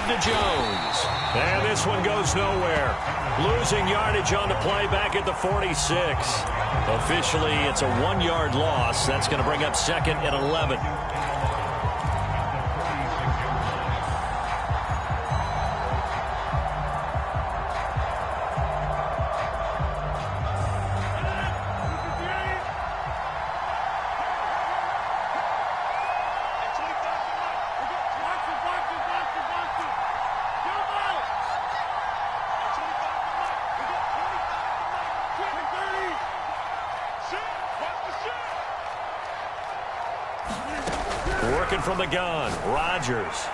to Jones. And this one goes nowhere. Losing yardage on the play back at the 46. Officially, it's a 1-yard loss. That's going to bring up 2nd and 11. Working from the gun, Rodgers.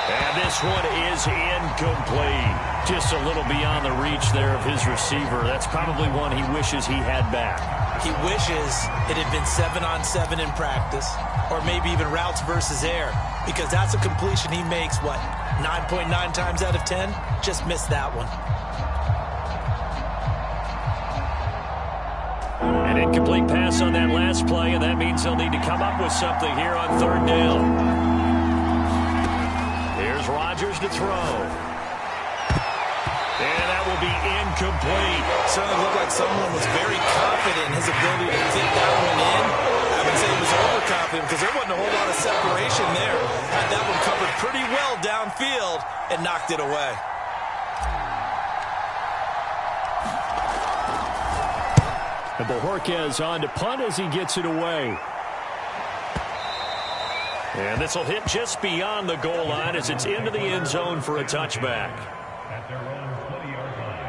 And this one is incomplete. Just a little beyond the reach there of his receiver. That's probably one he wishes he had back. He wishes it had been 7-on-7 in practice, or maybe even routes versus air, because that's a completion he makes, what, 9.9 times out of 10? Just missed that one. An incomplete pass on that last play, and that means they'll need to come up with something here on 3rd down. Here's Rodgers to throw. And that will be incomplete. Certainly looked like someone was very confident in his ability to fit that one in. I would say he was overconfident because there wasn't a whole lot of separation there. Had that one covered pretty well downfield and knocked it away. And Bojorquez on to punt as he gets it away. And this will hit just beyond the goal line as it's into the end zone for a touchback. At their own 20-yard line.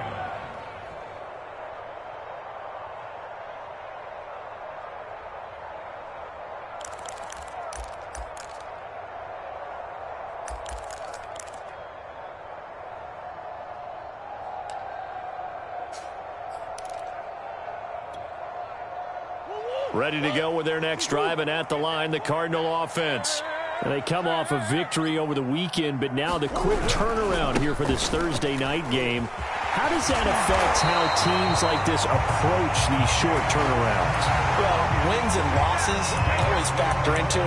Ready to go with their next drive, and at the line, the Cardinal offense. And they come off a victory over the weekend, but now the quick turnaround here for this Thursday night game. How does that affect how teams like this approach these short turnarounds? Well, wins and losses always factor into,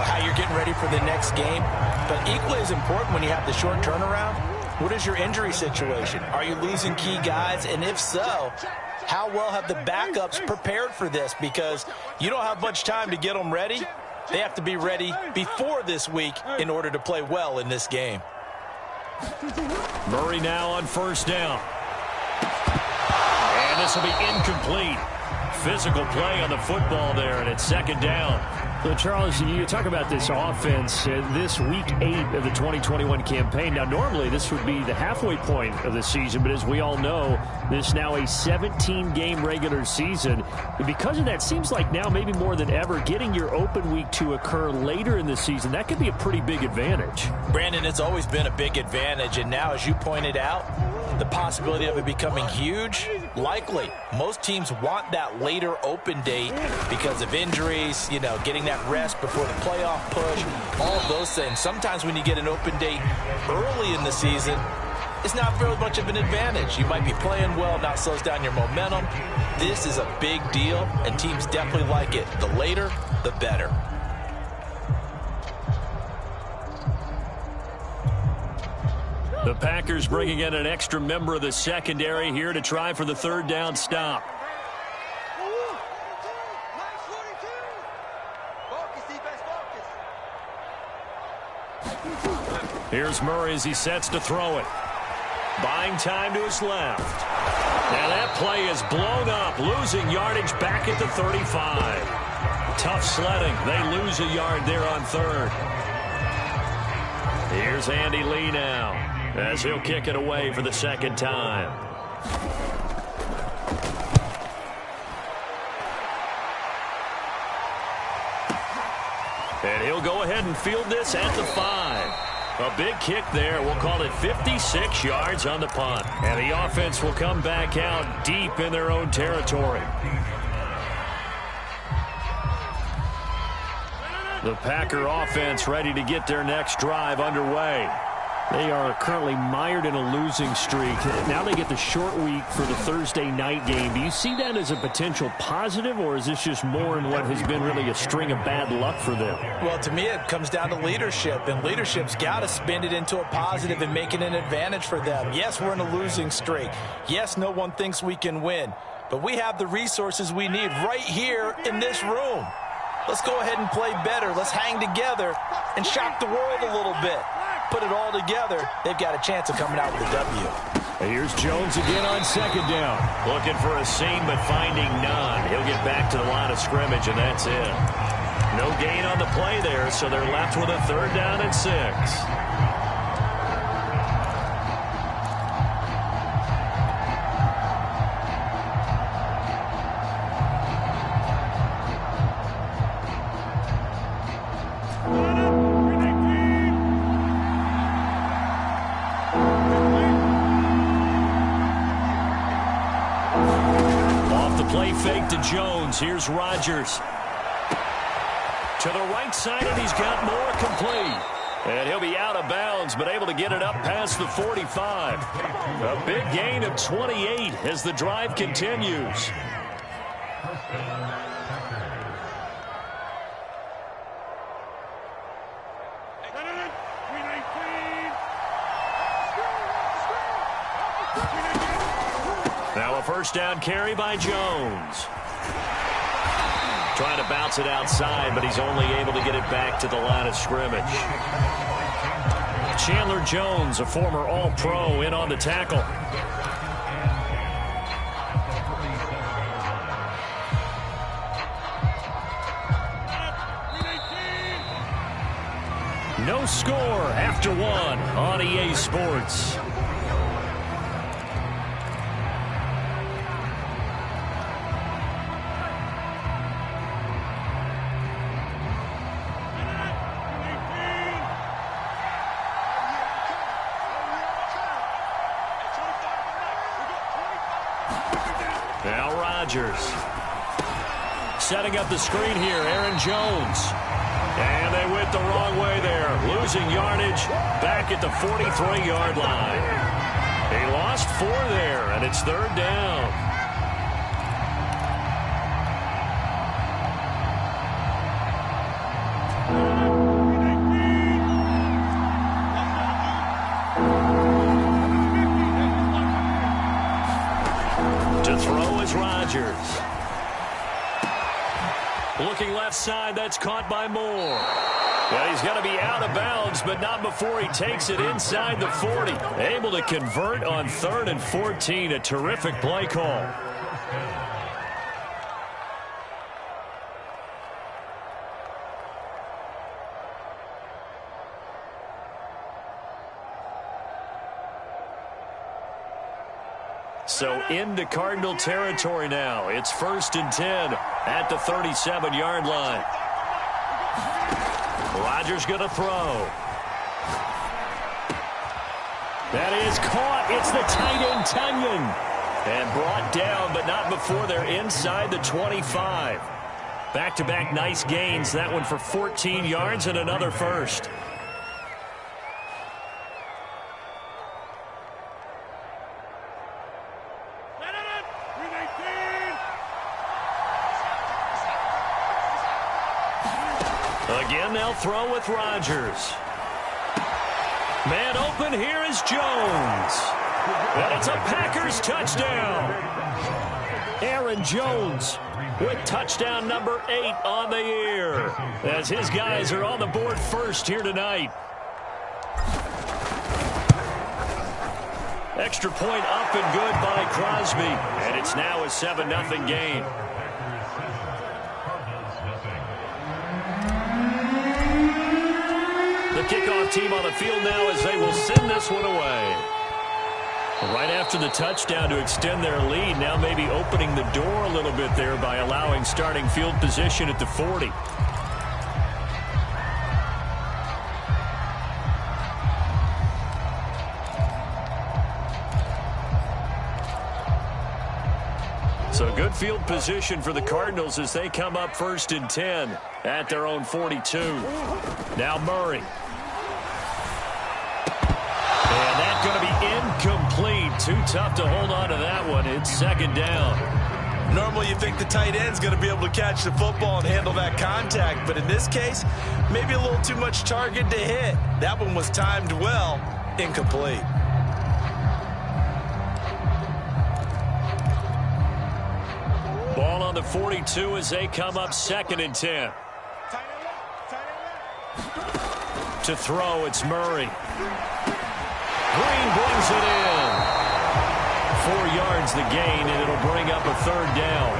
how you're getting ready for the next game. But equally as important when you have the short turnaround, what is your injury situation? Are you losing key guys? And if so, how well have the backups prepared for this? Because you don't have much time to get them ready. They have to be ready before this week in order to play well in this game. Murray now on 1st down. And this will be incomplete. Physical play on the football there, and it's 2nd down. So, Charles, you talk about this offense, this week 8 of the 2021 campaign. Now, normally this would be the halfway point of the season, but as we all know, this is now a 17-game regular season. And because of that, seems like now maybe more than ever, getting your open week to occur later in the season, that could be a pretty big advantage. Brandon, it's always been a big advantage, and now, as you pointed out, the possibility of it becoming huge, likely. Most teams want that later open date because of injuries, getting that rest before the playoff push, all of those things. Sometimes when you get an open date early in the season, it's not very much of an advantage. You might be playing well, not slows down your momentum. This is a big deal, and teams definitely like it. The later, the better. The Packers bringing in an extra member of the secondary here to try for the 3rd down stop. Here's Murray as he sets to throw it. Buying time to his left. And that play is blown up, losing yardage back at the 35. Tough sledding. They lose a yard there on 3rd. Here's Andy Lee now, as he'll kick it away for the 2nd time. And he'll go ahead and field this at the 5. A big kick there. We'll call it 56 yards on the punt. And the offense will come back out deep in their own territory. The Packer offense ready to get their next drive underway. They are currently mired in a losing streak. Now they get the short week for the Thursday night game. Do you see that as a potential positive, or is this just more in what has been really a string of bad luck for them? Well, to me, it comes down to leadership, and leadership's got to spin it into a positive and make it an advantage for them. Yes, we're in a losing streak. Yes, no one thinks we can win, but we have the resources we need right here in this room. Let's go ahead and play better. Let's hang together and shock the world a little bit. Put it all together, they've got a chance of coming out with a W. Here's Jones again on second down. Looking for a seam, but finding none. He'll get back to the line of scrimmage, and that's it. No gain on the play there, so they're left with a 3rd down and 6. Fake to Jones. Here's Rodgers. To the right side, and he's got more complete. And he'll be out of bounds, but able to get it up past the 45. A big gain of 28 as the drive continues. Now a 1st down carry by Jones. Trying to bounce it outside, but he's only able to get it back to the line of scrimmage. Chandler Jones, a former All-Pro, in on the tackle. No score after 1 on EA Sports. Now Rodgers. Setting up the screen here, Aaron Jones. And they went the wrong way there. Losing yardage back at the 43-yard line. He lost 4 there, and it's 3rd down. To throw is Rodgers. Looking left side, that's caught by Moore. Well, he's going to be out of bounds, but not before he takes it inside the 40. Able to convert on 3rd and 14. A terrific play call. So into Cardinal territory now. It's 1st and 10 at the 37-yard line. Rodgers going to throw. That is caught. It's the tight end, Tunyon. And brought down, but not before they're inside the 25. Back-to-back nice gains. That one for 14 yards and another first. Again, they'll throw with Rodgers. Man open, here is Jones. And it's a Packers touchdown. Aaron Jones with touchdown number 8 on the year, as his guys are on the board first here tonight. Extra point up and good by Crosby. And it's now a 7-0 game. The kickoff team on the field now as they will send this one away. Right after the touchdown to extend their lead, now maybe opening the door a little bit there by allowing starting field position at the 40. So good field position for the Cardinals as they come up 1st and 10 at their own 42. Now Murray. Too tough to hold on to that one. It's second down. Normally you think the tight end's going to be able to catch the football and handle that contact, but in this case, maybe a little too much target to hit. That one was timed well, incomplete. Ball on the 42 as they come up 2nd and 10. To throw, it's Murray. Green brings it in. 4 yards the gain, and it'll bring up a 3rd down.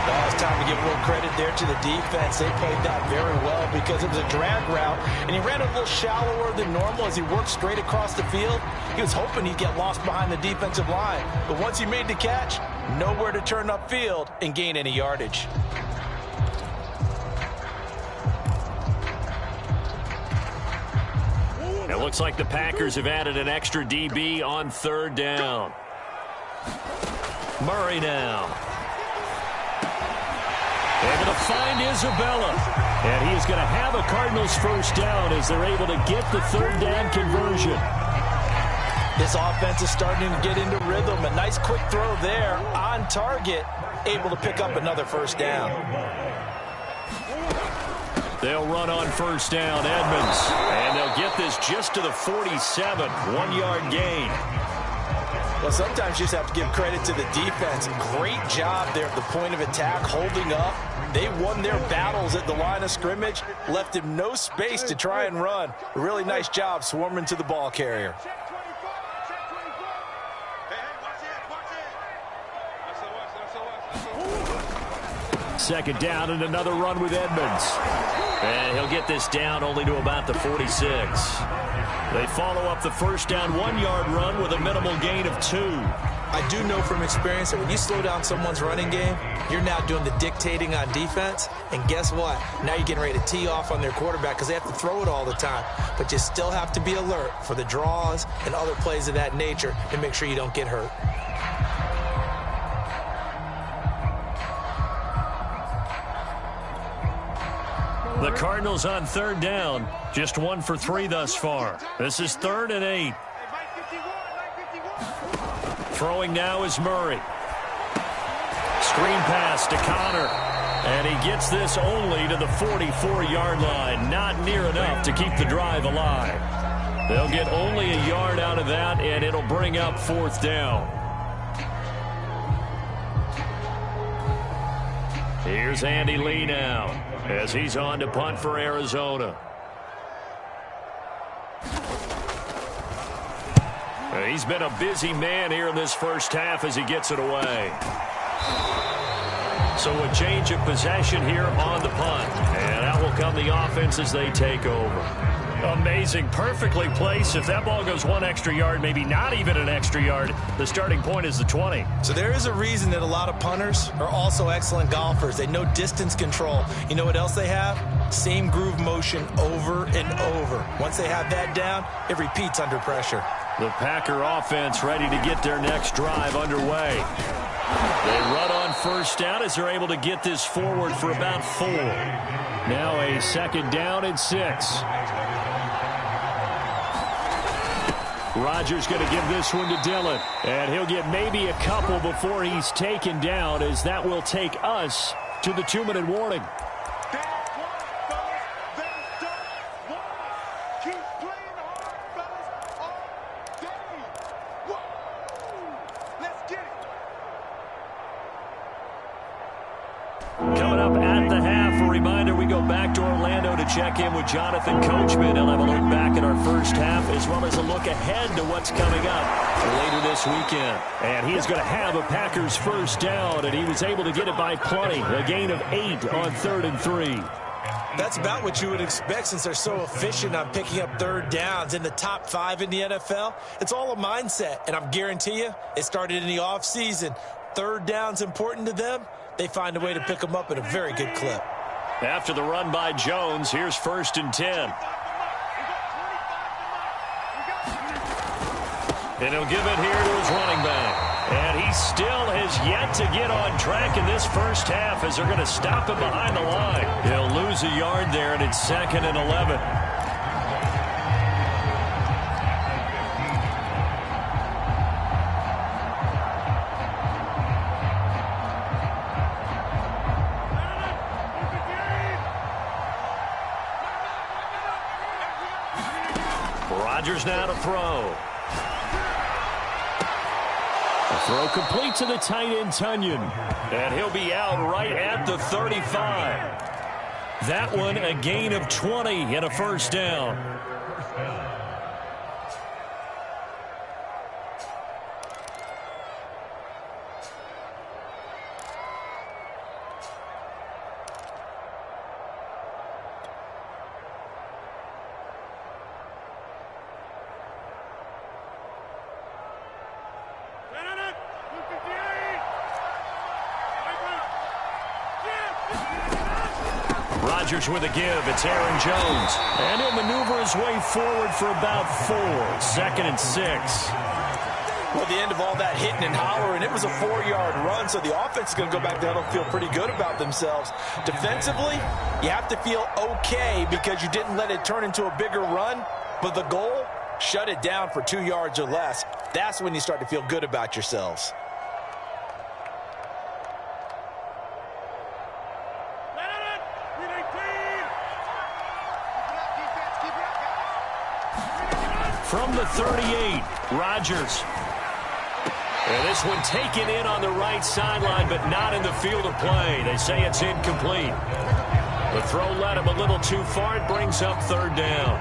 Well, it's time to give a little credit there to the defense. They played that very well because it was a drag route, and he ran a little shallower than normal as he worked straight across the field. He was hoping he'd get lost behind the defensive line, but once he made the catch, nowhere to turn upfield and gain any yardage. It looks like the Packers have added an extra DB on 3rd down. Murray now. Able to find Isabella. And he is going to have a Cardinals 1st down as they're able to get the 3rd down conversion. This offense is starting to get into rhythm. A nice quick throw there on target. Able to pick up another 1st down. They'll run on 1st down, Edmonds. And they'll get this just to the 47. 1-yard gain. Well, sometimes you just have to give credit to the defense. Great job there at the point of attack, holding up. They won their battles at the line of scrimmage, left him no space to try and run. A really nice job swarming to the ball carrier. Second down and another run with Edmonds. And he'll get this down only to about the 46. They follow up the 1st down 1-yard run with a minimal gain of 2. I do know from experience that when you slow down someone's running game, you're now doing the dictating on defense. And guess what? Now you're getting ready to tee off on their quarterback because they have to throw it all the time. But you still have to be alert for the draws and other plays of that nature to make sure you don't get hurt. The Cardinals on 3rd down, just 1 for 3 thus far. This is 3rd and 8. Throwing now is Murray. Screen pass to Connor. And he gets this only to the 44-yard line. Not near enough to keep the drive alive. They'll get only a yard out of that, and it'll bring up 4th down. Here's Andy Lee now, as he's on to punt for Arizona. He's been a busy man here in this 1st half as he gets it away. So a change of possession here on the punt. And out will come the offense as they take over. Amazing. Perfectly placed. If that ball goes 1 extra yard, maybe not even an extra yard, the starting point is the 20. So there is a reason that a lot of punters are also excellent golfers. They know distance control. You know what else they have? Same groove motion over and over. Once they have that down, it repeats under pressure. The Packer offense ready to get their next drive underway. They run on 1st down as they're able to get this forward for about 4. Now a 2nd down and 6. Rodgers going to give this one to Dillon. And he'll get maybe a couple before he's taken down, as that will take us to the 2-minute warning. Coming up at the half, a reminder, we go back to Orlando to check in with Jonathan Coachman. He'll have a look back at our 1st half as well as a look ahead to what's coming up later this weekend. And he is going to have a Packers 1st down, and he was able to get it by plenty. A gain of 8 on 3rd and 3. That's about what you would expect since they're so efficient on picking up 3rd downs in the top 5 in the NFL. It's all a mindset, and I'm guarantee you it started in the offseason. 3rd down's important to them. They find a way to pick them up at a very good clip. After the run by Jones, here's 1st and 10. And he'll give it here to his running back. And he still has yet to get on track in this 1st half as they're going to stop him behind the line. He'll lose a yard there, and it's 2nd and 11. Rodgers now to throw. A throw complete to the tight end, Tunyon. And he'll be out right at the 35. That one a gain of 20 and a first down. Rodgers with a give. It's Aaron Jones. And he'll maneuver his way forward for about 4. 2nd and 6. Well, the end of all that hitting and hollering, it was a 4-yard run, so the offense is going to go back there and feel pretty good about themselves. Defensively, you have to feel okay because you didn't let it turn into a bigger run, but the goal, shut it down for 2 yards or less. That's when you start to feel good about yourselves. From the 38, Rodgers. And this one taken in on the right sideline, but not in the field of play. They say it's incomplete. The throw led him a little too far. It brings up 3rd down.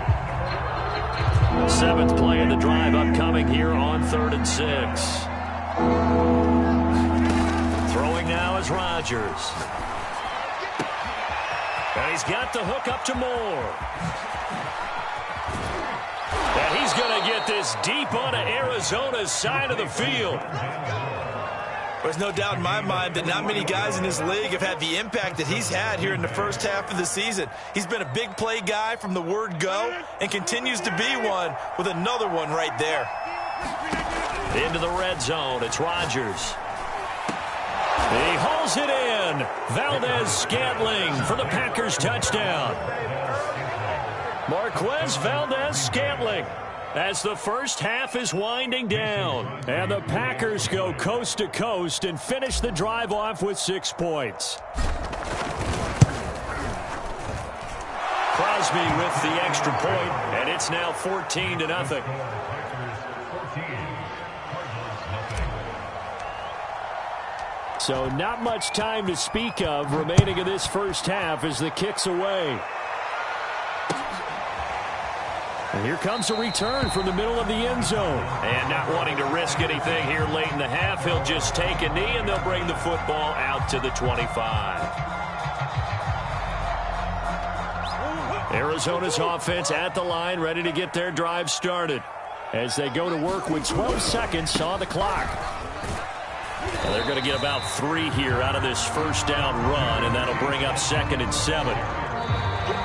7th play of the drive upcoming here on 3rd and 6. Throwing now is Rodgers. And he's got the hook up to Moore. And he's going to get this deep onto Arizona's side of the field. There's no doubt in my mind that not many guys in this league have had the impact that he's had here in the first half of the season. He's been a big play guy from the word go and continues to be one with another one right there. Into the red zone. It's Rodgers. He hauls it in. Valdez-Scantling for the Packers touchdown. Marquez Valdez-Scantling as the first half is winding down. And the Packers go coast to coast and finish the drive off with 6 points. Crosby with the extra point, and it's now 14-0. So not much time to speak of remaining in this first half as the kick's away. And here comes a return from the middle of the end zone. And not wanting to risk anything here late in the half, he'll just take a knee and they'll bring the football out to the 25. Arizona's offense at the line, ready to get their drive started as they go to work with 12 seconds on the clock. And they're going to get about 3 here out of this first down run, and that'll bring up 2nd and 7.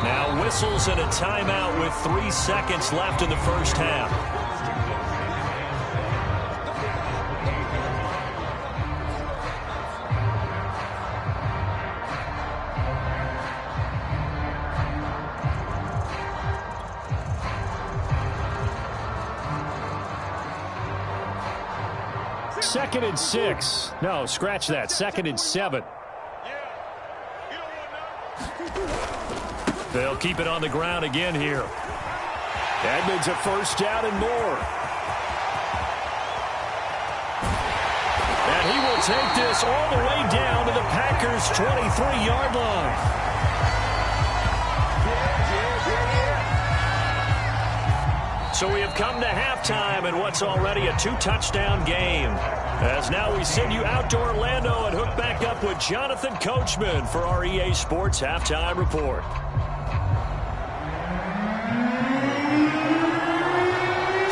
Now whistles and a timeout with 3 seconds left in the first half. Second and 6. No, scratch that. 2nd and 7. They'll keep it on the ground again here. Edmonds a first down and more. And he will take this all the way down to the Packers' 23-yard line. So we have come to halftime in what's already a 2-touchdown game. As now we send you out to Orlando and hook back up with Jonathan Coachman for our EA Sports Halftime Report.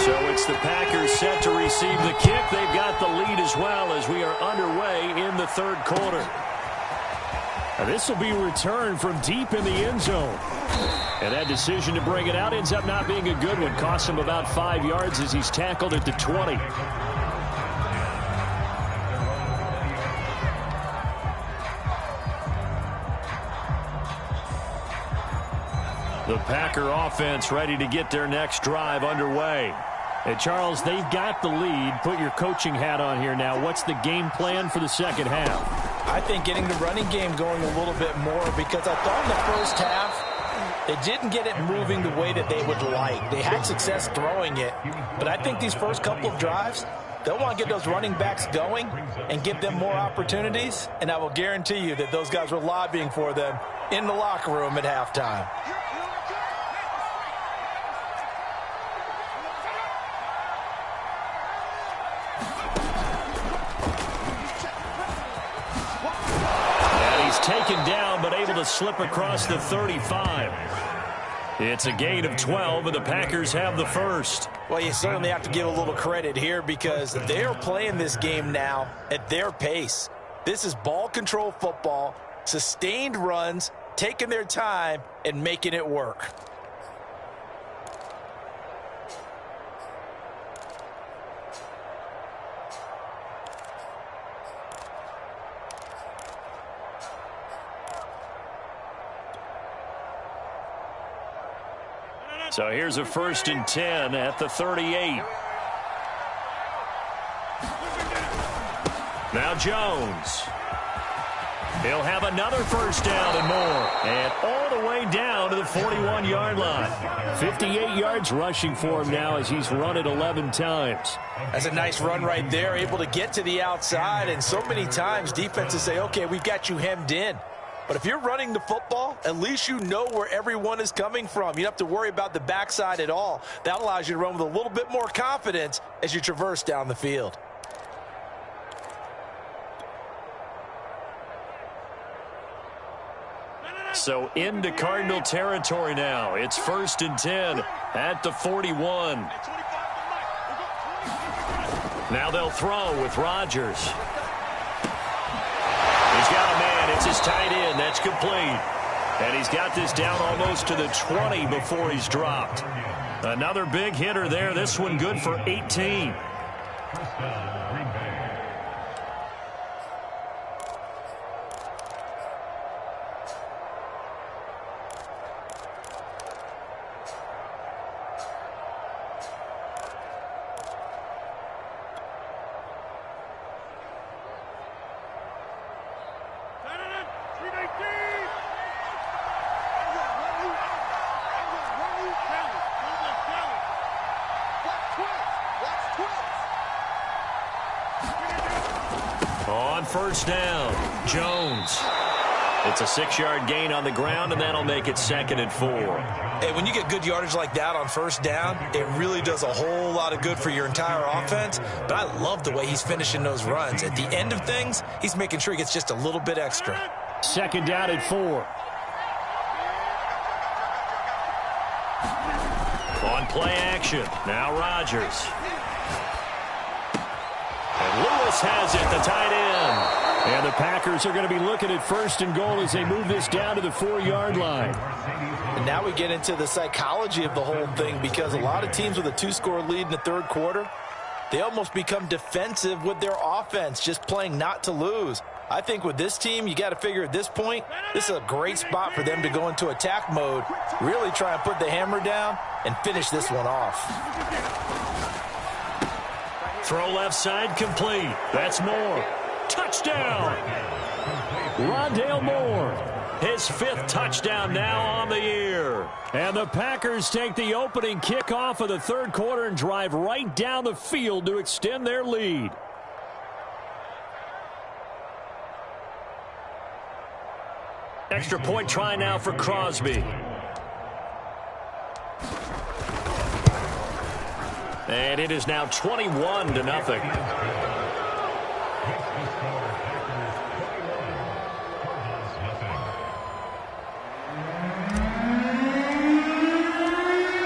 So it's the Packers set to receive the kick. They've got the lead as well as we are underway in the 3rd quarter. Now this will be a return from deep in the end zone. And that decision to bring it out ends up not being a good one. Costs him about 5 yards as he's tackled at the 20. The Packer offense ready to get their next drive underway. And Charles, they've got the lead. Put your coaching hat on here now. What's the game plan for the second half? I think getting the running game going a little bit more, because I thought in the first half They didn't get it moving the way that they would like. They had success throwing it, but I think these first couple of drives, they'll want to get those running backs going and give them more opportunities, and I will guarantee you that those guys were lobbying for them in the locker room at halftime. Taken down, but able to slip across the 35. It's a gain of 12, and the Packers have the first. Well, you certainly have to give a little credit here because they're playing this game now at their pace. This is ball control football, sustained runs, taking their time, and making it work. So here's a 1st and 10 at the 38. Now Jones. He'll have another first down and more. And all the way down to the 41-yard line. 58 yards rushing for him now as he's run it 11 times. That's a nice run right there, able to get to the outside. And so many times defenses say, okay, we've got you hemmed in. But if you're running the football, at least you know where everyone is coming from. You don't have to worry about the backside at all. That allows you to run with a little bit more confidence as you traverse down the field. So into Cardinal territory now. It's 1st and 10 at the 41. Now they'll throw with Rodgers. He's got a man. It's his tight end. That's complete. And he's got this down almost to the 20 before he's dropped. Another big hitter there. This one good for 18. On 1st down, Jones. It's a 6-yard gain on the ground, and that'll make it 2nd and 4. Hey, when you get good yardage like that on 1st down, it really does a whole lot of good for your entire offense. But I love the way he's finishing those runs. At the end of things, he's making sure he gets just a little bit extra. 2nd down and 4. On play action, now Rodgers. And Lewis has it, the tight end. And the Packers are going to be looking at 1st and goal as they move this down to the 4-yard line. And now we get into the psychology of the whole thing, because a lot of teams with a 2-score lead in the 3rd quarter, they almost become defensive with their offense, just playing not to lose. I think with this team, you got to figure at this point, this is a great spot for them to go into attack mode, really try and put the hammer down and finish this one off. Throw left side complete. That's Moore. Touchdown! Rondale Moore. His 5th touchdown now on the year. And the Packers take the opening kickoff of the 3rd quarter and drive right down the field to extend their lead. Extra point try now for Crosby. And it is now 21-0.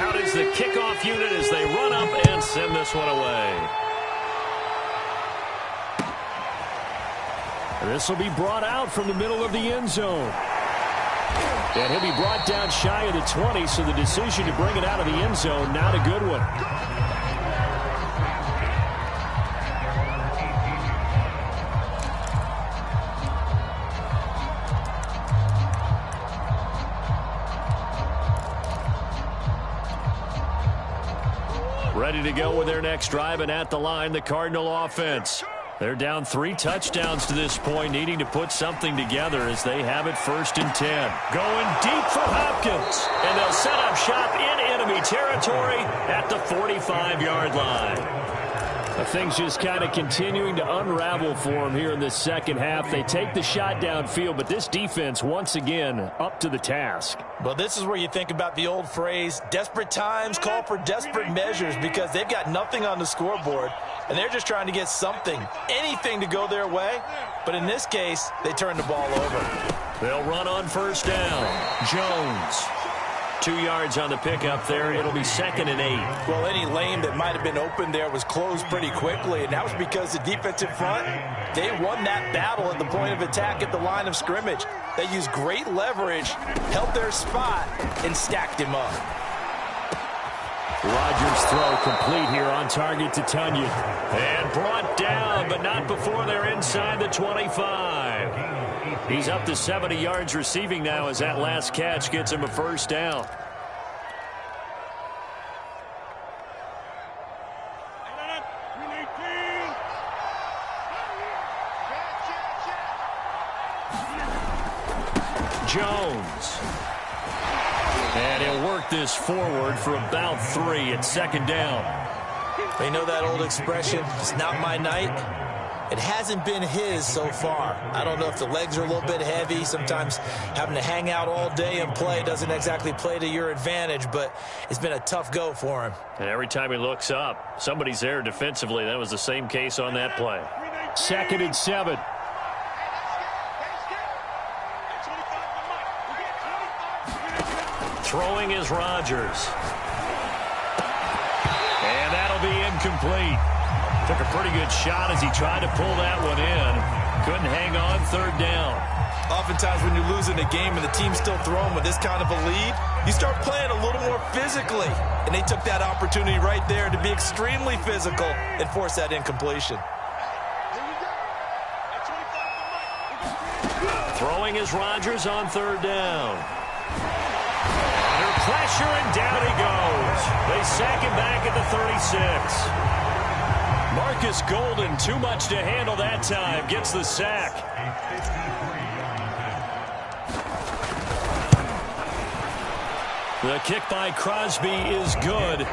Out is the kickoff unit as they run up and send this one away. This will be brought out from the middle of the end zone. And he'll be brought down shy of the 20, so the decision to bring it out of the end zone, not a good one. Ready to go with their next drive, and at the line, the Cardinal offense. They're down 3 touchdowns to this point, needing to put something together as they have it 1st and 10. Going deep for Hopkins, and they'll set up shop in enemy territory at the 45-yard line. Things just kind of continuing to unravel for them here in this second half. They take the shot downfield, but this defense, once again, up to the task. Well, this is where you think about the old phrase, desperate times call for desperate measures, because they've got nothing on the scoreboard, and they're just trying to get something, anything to go their way. But in this case, they turn the ball over. They'll run on 1st down. Jones. 2 yards on the pickup there. It'll be 2nd and 8. Well, any lane that might have been open there was closed pretty quickly, and that was because the defensive front, they won that battle at the point of attack at the line of scrimmage. They used great leverage, held their spot, and stacked him up. Rodgers' throw complete here on target to Tunyon. And brought down, but not before they're inside the 25. He's up to 70 yards receiving now as that last catch gets him a 1st down. Jones. And he'll work this forward for about 3 at 2nd down. They know that old expression, it's not my night. It hasn't been his so far. I don't know if the legs are a little bit heavy. Sometimes having to hang out all day and play doesn't exactly play to your advantage, but it's been a tough go for him. And every time he looks up, somebody's there defensively. That was the same case on that play. 2nd and 7. Throwing is Rodgers. And that'll be incomplete. Took a pretty good shot as he tried to pull that one in. Couldn't hang on 3rd down. Oftentimes when you're losing a game and the team's still throwing with this kind of a lead, you start playing a little more physically. And they took that opportunity right there to be extremely physical and force that incompletion. Throwing is Rodgers on 3rd down. Under pressure, and down he goes. They sack him back at the 36. Marcus Golden, too much to handle that time, gets the sack. The kick by Crosby is good,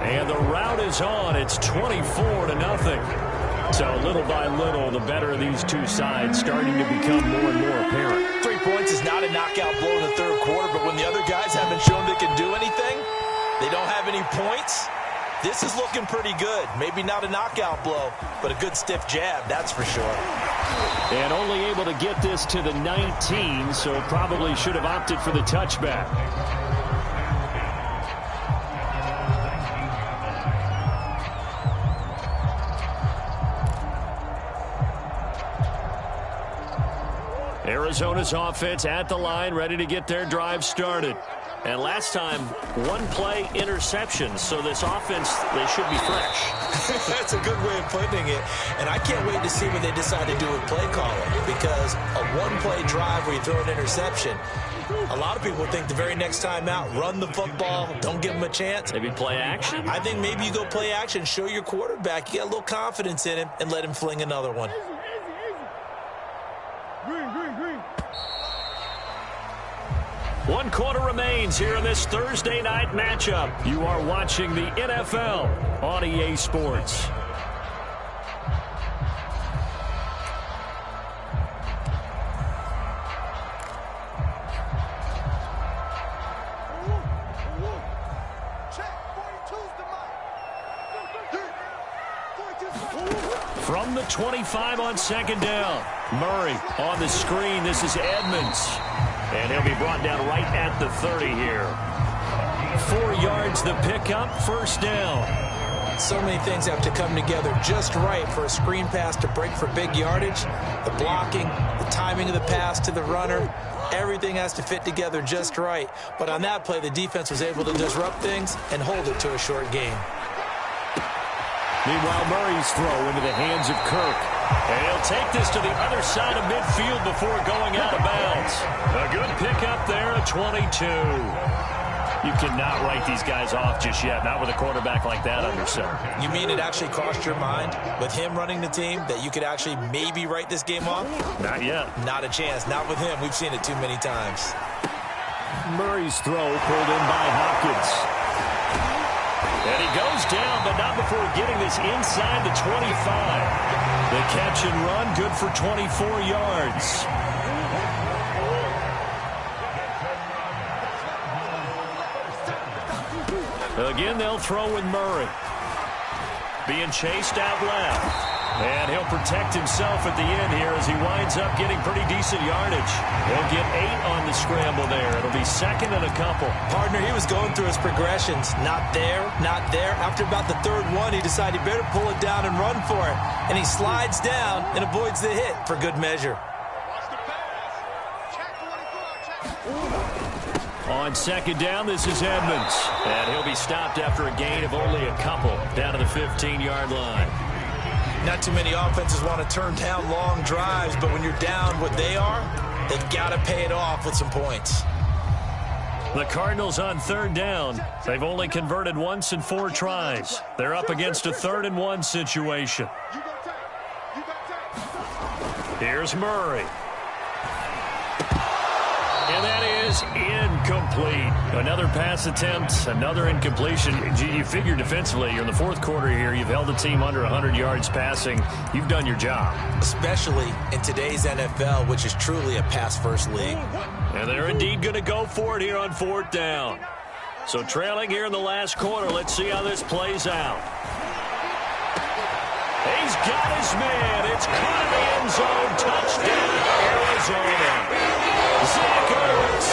and the route is on. It's 24-0. So little by little, the better of these two sides starting to become more and more apparent. 3 points is not a knockout blow in the 3rd quarter, but when the other guys haven't shown they can do anything, they don't have any points. This is looking pretty good. Maybe not a knockout blow, but a good stiff jab, that's for sure. And only able to get this to the 19, so probably should have opted for the touchback. Arizona's offense at the line, ready to get their drive started. And last time, 1 play interception, so this offense, they should be fresh. That's a good way of putting it. And I can't wait to see what they decide to do with play calling, because a 1-play drive where you throw an interception, a lot of people think the very next time out, run the football, don't give them a chance. Maybe play action? I think maybe you go play action, show your quarterback, you got a little confidence in him, and let him fling another one. One quarter remains here in this Thursday night matchup. You are watching the NFL on EA Sports. From the 25 on 2nd down. Murray on the screen. This is Edmonds. And he'll be brought down right at the 30 here. 4 yards the pickup, 1st down. So many things have to come together just right for a screen pass to break for big yardage. The blocking, the timing of the pass to the runner, everything has to fit together just right. But on that play, the defense was able to disrupt things and hold it to a short gain. Meanwhile, Murray's throw into the hands of Kirk. And he'll take this to the other side of midfield before going out of bounds. A good pickup there at 22. You cannot write these guys off just yet, not with a quarterback like that under center. You mean it actually crossed your mind with him running the team that you could actually maybe write this game off? Not yet. Not a chance. Not with him. We've seen it too many times. Murray's throw pulled in by Hopkins. And he goes down, but not before getting this inside the 25. The catch and run, good for 24 yards. Again, they'll throw with Murray. Being chased out left. And he'll protect himself at the end here as he winds up getting pretty decent yardage. He'll get 8 on the scramble there. It'll be second and a couple. Partner, he was going through his progressions. Not there, not there. After about the third one, he decided he better pull it down and run for it. And he slides down and avoids the hit for good measure. On second down, this is Edmonds. And he'll be stopped after a gain of only a couple down to the 15-yard line. Not too many offenses want to turn down long drives, but when you're down what they are, they've got to pay it off with some points. The Cardinals on third down. They've only converted once in 4 tries. They're up against a 3rd and 1 situation. Here's Murray. And that is incomplete. Another pass attempt, another incompletion. You figure defensively, you're in the 4th quarter here. You've held the team under 100 yards passing. You've done your job. Especially in today's NFL, which is truly a pass-first league. And they're indeed going to go for it here on 4th down. So trailing here in the last quarter. Let's see how this plays out. He's got his man. It's caught in the end zone. Touchdown, Arizona. Zach Ertz,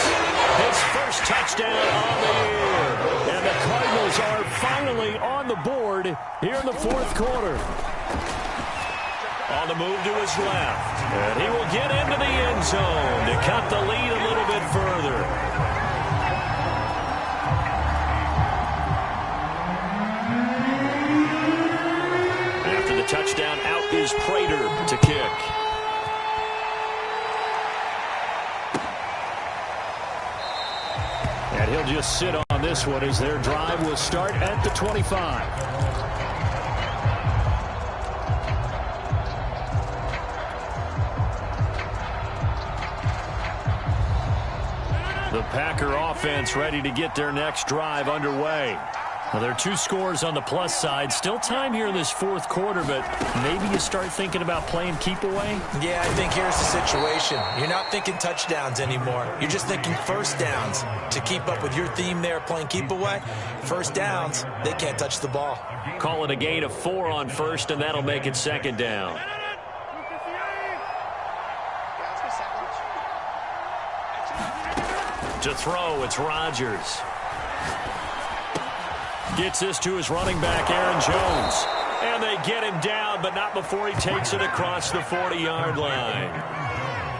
his first touchdown on the year. And the Cardinals are finally on the board here in the 4th quarter. On the move to his left. And he will get into the end zone to cut the lead a little bit further. After the touchdown, out is Prater to kick. And he'll just sit on this one as their drive will start at the 25. The Packer offense ready to get their next drive underway. Now, there are 2 scores on the plus side. Still time here in this 4th quarter, but maybe you start thinking about playing keep away? Yeah, I think here's the situation. You're not thinking touchdowns anymore. You're just thinking first downs. To keep up with your theme there, playing keep away, first downs, they can't touch the ball. Call it a gain of 4 on first, and that'll make it second down. To throw, it's Rodgers. Gets this to his running back, Aaron Jones. And they get him down, but not before he takes it across the 40-yard line.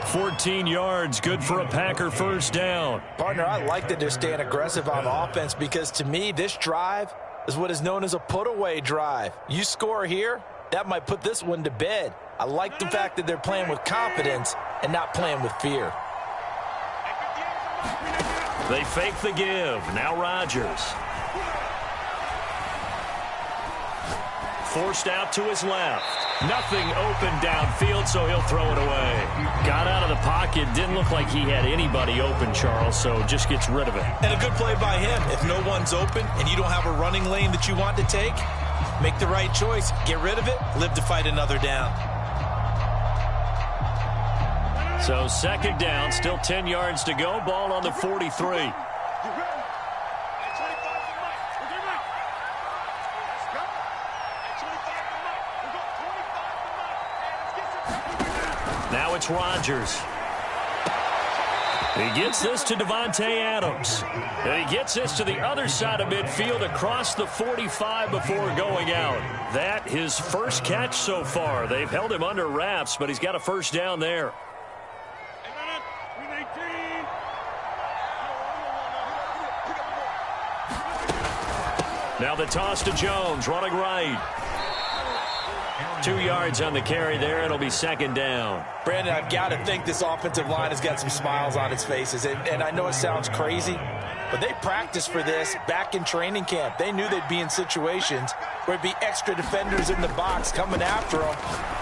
14 yards, good for a Packer first down. Partner, I like that they're staying aggressive on offense because, to me, this drive is what is known as a put-away drive. You score here, that might put this one to bed. I like the fact that they're playing with confidence and not playing with fear. They fake the give. Now Rodgers. Forced out to his left. Nothing open downfield, so he'll throw it away. Got out of the pocket. Didn't look like he had anybody open, Charles, so just gets rid of it. And a good play by him. If no one's open and you don't have a running lane that you want to take, make the right choice. Get rid of it. Live to fight another down. So second down, still 10 yards to go. Ball on the 43. Now it's Rodgers. He gets this to Devontae Adams. And he gets this to the other side of midfield across the 45 before going out. That his first catch so far. They've held him under wraps, but he's got a first down there. Now the toss to Jones, running right. 2 yards on the carry there. It'll be second down. Brandon, I've got to think this offensive line has got some smiles on its faces. And I know it sounds crazy, But they practiced for this back in training camp. They knew they'd be in situations where it'd be extra defenders in the box coming after them,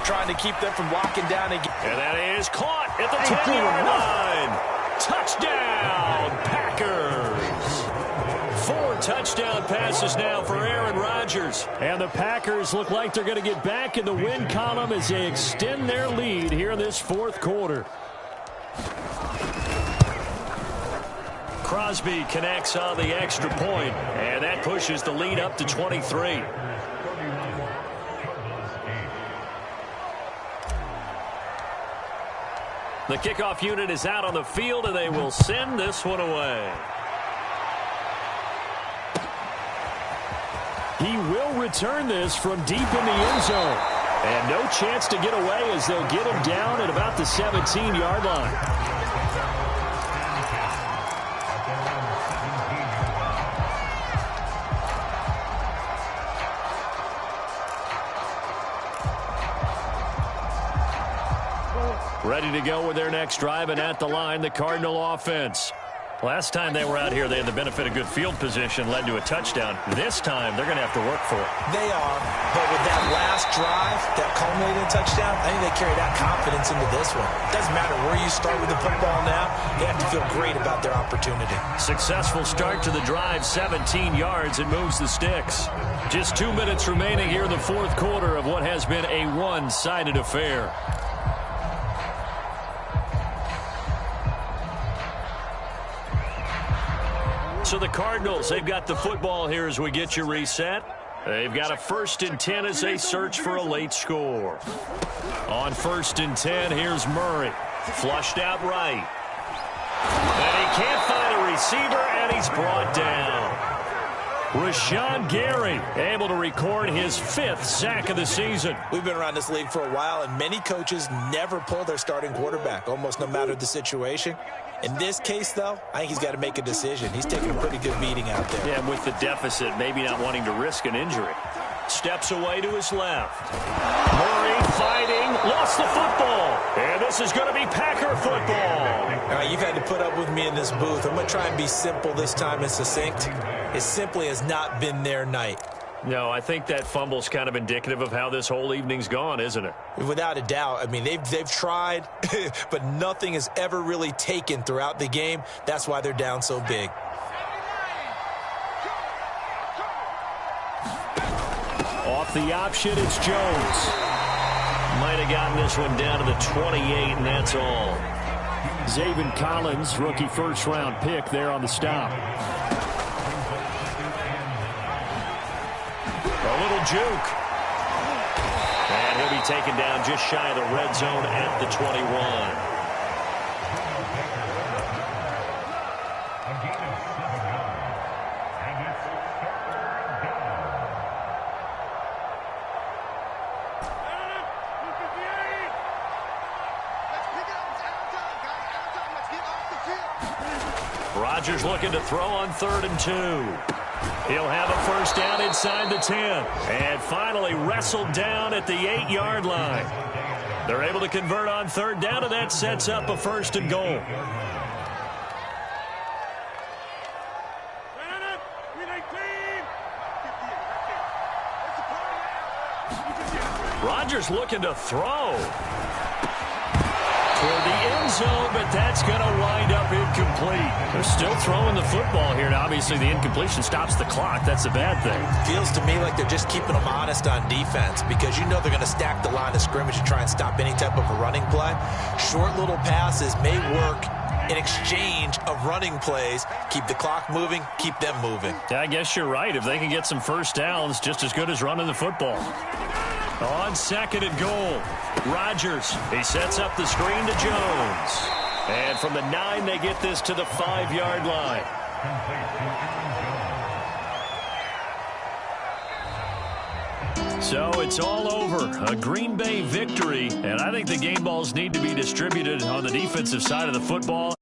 trying to keep them from locking down again. And that is caught at the 10-yard line. Touchdown, Packers. 4 touchdown passes now for Aaron Rodgers. And the Packers look like they're going to get back in the win column as they extend their lead here in this fourth quarter. Crosby connects on the extra point, and that pushes the lead up to 23. The kickoff unit is out on the field, and they will send this one away. He will return this from deep in the end zone. And no chance to get away as they'll get him down at about the 17-yard line. Ready to go with their next drive, and at the line, the Cardinal offense. Last time they were out here, they had the benefit of good field position, led to a touchdown. This time, they're going to have to work for it. They are, but with that last drive, that culminated touchdown, I think they carry that confidence into this one. It doesn't matter where you start with the football now. They have to feel great about their opportunity. Successful start to the drive, 17 yards, and moves the sticks. Just 2 minutes remaining here in the fourth quarter of what has been a one-sided affair. So the Cardinals, they've got the football here as we get you reset. They've got a 1st and 10 as they search for a late score. On 1st and 10, here's Murray. Flushed out right. And he can't find a receiver, and he's brought down. Rashawn Gary able to record his 5th sack of the season. We've been around this league for a while, and many coaches never pull their starting quarterback, almost no matter the situation. In this case, though, I think he's got to make a decision. He's taking a pretty good beating out there. Yeah, with the deficit, maybe not wanting to risk an injury. Steps away to his left. Murray fighting, lost the football. And this is going to be Packer football. All right, you've had to put up with me in this booth. I'm going to try and be simple this time and succinct. It simply has not been their night. No, I think that fumble's kind of indicative of how this whole evening's gone, isn't it? Without a doubt. I mean, they've tried, but nothing has ever really taken throughout the game. That's why they're down so big. Off the option, it's Jones. Might have gotten this one down to the 28, and that's all. Zaven Collins, rookie first-round pick there on the stop. A little juke. And he'll be taken down just shy of the red zone at the 21. Rodgers looking to throw on 3rd and 2. He'll have a first down inside the 10. And finally wrestled down at the 8-yard line. They're able to convert on 3rd down, and that sets up a 1st and goal. Rodgers looking to throw toward the end zone, but that's going to wind up incomplete. They're still throwing the football here. Now, obviously, the incompletion stops the clock. That's a bad thing. Feels to me like they're just keeping them honest on defense because you know they're going to stack the line of scrimmage and try and stop any type of a running play. Short little passes may work in exchange of running plays. Keep the clock moving, keep them moving. Yeah, I guess you're right. If they can get some first downs, just as good as running the football. On 2nd and goal, Rodgers, he sets up the screen to Jones. And from the 9, they get this to the 5-yard line. So it's all over. A Green Bay victory. And I think the game balls need to be distributed on the defensive side of the football.